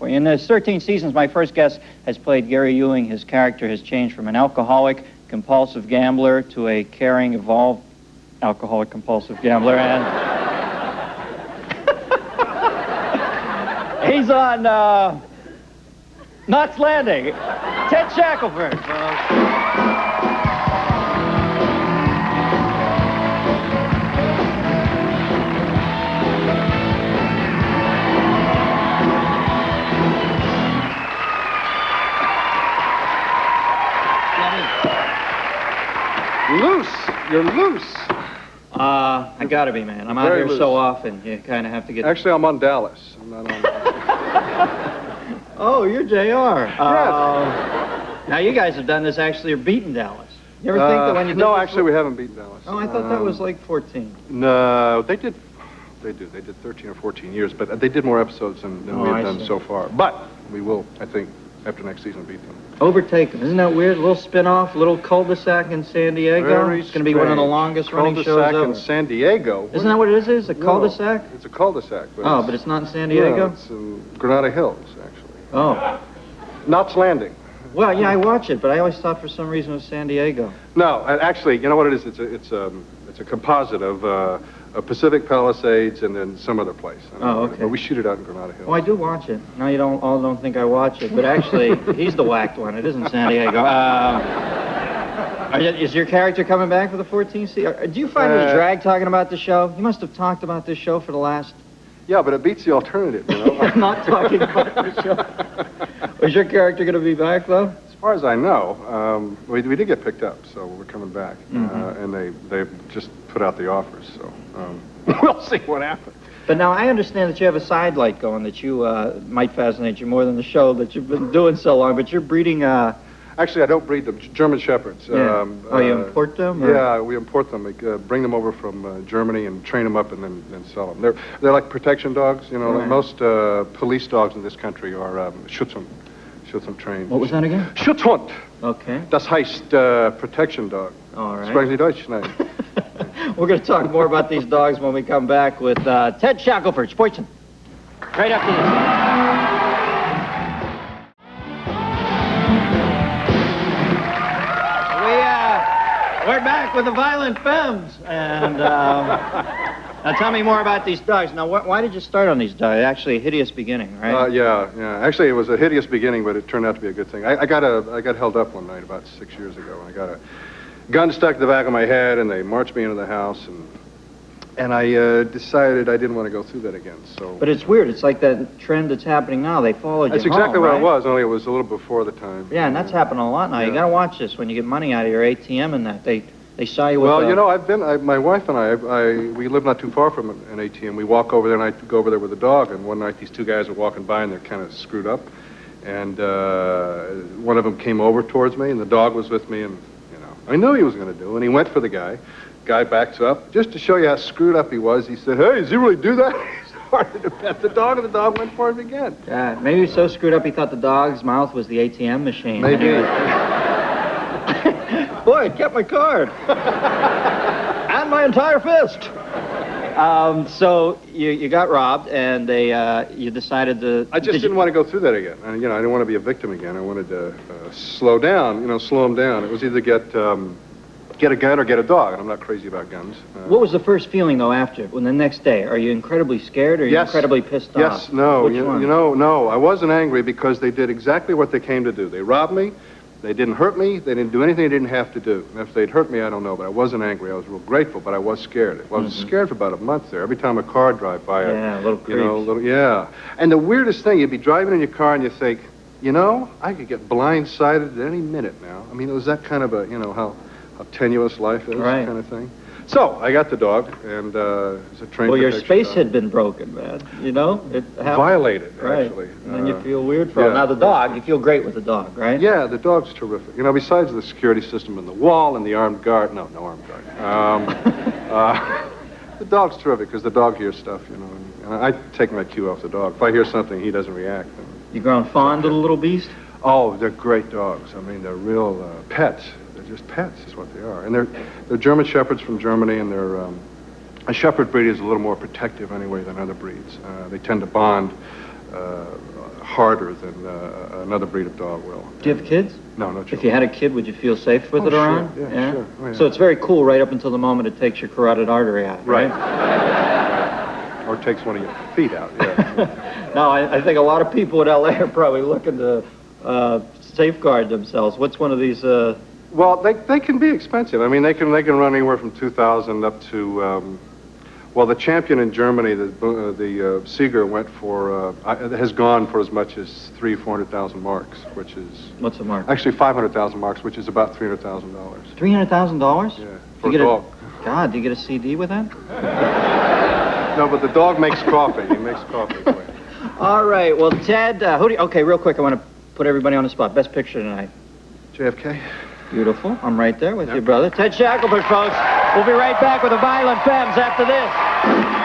In his 13 seasons, my first guest has played Gary Ewing. His character has changed from an alcoholic, compulsive gambler to a caring, evolved alcoholic, compulsive gambler. And he's on Knots Landing. Ted Shackleford. Loose. You're loose. I gotta be, man. I'm out here so often. You kind of have to get... Actually, I'm on Dallas. I'm not on... Oh, you're JR. Yes. Now, you guys have done this actually, you're beating Dallas. You ever think that when you did No, this actually, we haven't beaten Dallas. Oh, I thought that was like 14. No, they did. They do. They did 13 or 14 years, but they did more episodes than we have done so far. But we will, I think, after next season, beat them. Overtake them. Isn't that weird? A little spin-off, little cul-de-sac in San Diego. Very it's going to be one of the longest running shows ever. Cul-de-sac in San Diego. Isn't that what it is? A cul-de-sac? It's a cul-de-sac. But it's not in San Diego? No, it's in Granada Hills, actually. Oh. Knots Landing. Well, yeah, I watch it, but I always thought for some reason it was San Diego. No, actually, you know what it is? It's a composite of Pacific Palisades and then some other place. Oh, okay. But we shoot it out in Granada Hills. Oh, I do watch it. Now you all don't think I watch it, but actually, he's the whacked one. It isn't San Diego. Is your character coming back for the 14th season? Do you find it a drag talking about the show? You must have talked about this show for the last... Yeah, but it beats the alternative, you know? I'm not talking about the show. Is your character going to be back, though? As far as I know, we did get picked up, so we're coming back. And they just put out the offers, so we'll see what happens. But now I understand that you have a side light going that you might fascinate you more than the show that you've been doing so long, but you're breeding... Actually, I don't breed them. German Shepherds. Yeah. You import them? Or? Yeah, we import them. We bring them over from Germany and train them up and then sell them. They're like protection dogs. You know, Right. Most police dogs in this country are Schutzhund trained. What was that again? Schutzhund. Okay. Das heißt protection dog. All right. Sprechen Sie Deutsch? Nein. We're going to talk more about these dogs when we come back with Ted Shackleford, Sportson. Right after this. We're back with the Violent Femmes, and now tell me more about these dogs. Now, why did you start on these dogs? Actually, a hideous beginning, right? Yeah. Actually, it was a hideous beginning, but it turned out to be a good thing. I got held up one night about 6 years ago. I got a gun stuck to the back of my head, and they marched me into the house, and I decided I didn't want to go through that again. So. But it's weird. It's like that trend that's happening now. They followed you That's exactly home, what right? it was, only it was a little before the time. Yeah, and that's happening a lot now. Yeah. You got to watch this when you get money out of your ATM and that. They saw you with Well, you know, my wife and we live not too far from an ATM. We walk over there, and I go over there with a dog, and one night these two guys were walking by, and they're kind of screwed up, and one of them came over towards me, and the dog was with me, and, you know, I knew he was going to do, and he went for the guy. Guy backs up. Just to show you how screwed up he was, he said, "Hey, does he really do that?" He started to pet the dog, and the dog went for him again. Yeah, maybe he was so screwed up he thought the dog's mouth was the ATM machine. Maybe. Boy, it kept my card. And my entire fist. So you got robbed, and you decided to... I just didn't want to go through that again. I didn't want to be a victim again. I wanted to slow him down. It was either get a gun or get a dog, and I'm not crazy about guns. What was the first feeling, though, after? When the next day? Are you incredibly scared, or are you incredibly pissed off? Yes, no. Which one? No. I wasn't angry because they did exactly what they came to do. They robbed me. They didn't hurt me. They didn't do anything they didn't have to do. And if they'd hurt me, I don't know, but I wasn't angry. I was real grateful, but I was scared. I was scared for about a month there. Every time a car drive by, little creeps. yeah. And the weirdest thing, you'd be driving in your car and you think, I could get blindsided at any minute now. I mean, it was that kind of a, how tenuous life is, kind of thing. So I got the dog, and it's a train. Well, your space had been broken, man. It happened. Violated, actually. And then you feel weird for it. Now the dog, you feel great with the dog, right? Yeah, the dog's terrific. Besides the security system and the wall and the armed guard. No armed guard. The dog's terrific because the dog hears stuff, And I take my cue off the dog. If I hear something, he doesn't react. You grown fond of the little beast? Oh, they're great dogs. I mean, they're real pets. They're just pets, is what they are. And they're German Shepherds from Germany, and they're a Shepherd breed is a little more protective anyway than other breeds. They tend to bond harder than another breed of dog will. Do you have kids? No, no children. If you had a kid, would you feel safe with it sure. around? Yeah, sure. Oh, yeah. So it's very cool right up until the moment it takes your carotid artery out, right? Or takes one of your feet out, yeah. No, I think a lot of people in L.A. are probably looking to safeguard themselves. What's one of these? Well, they can be expensive. I mean, they can run anywhere from 2,000 up to. Well, the champion in Germany, the Seeger, has gone for as much as 400,000 marks, which is. What's the mark? Actually, 500,000 marks, which is about $300,000. $300,000? Yeah, for a dog. God, do you get a CD with that? No, but the dog makes coffee. He makes coffee for you. All right. Well, Ted, okay, real quick, I want to put everybody on the spot. Best picture tonight. JFK. Beautiful. I'm right there with you, brother. Ted Shackleford, folks. We'll be right back with the Violent Femmes after this.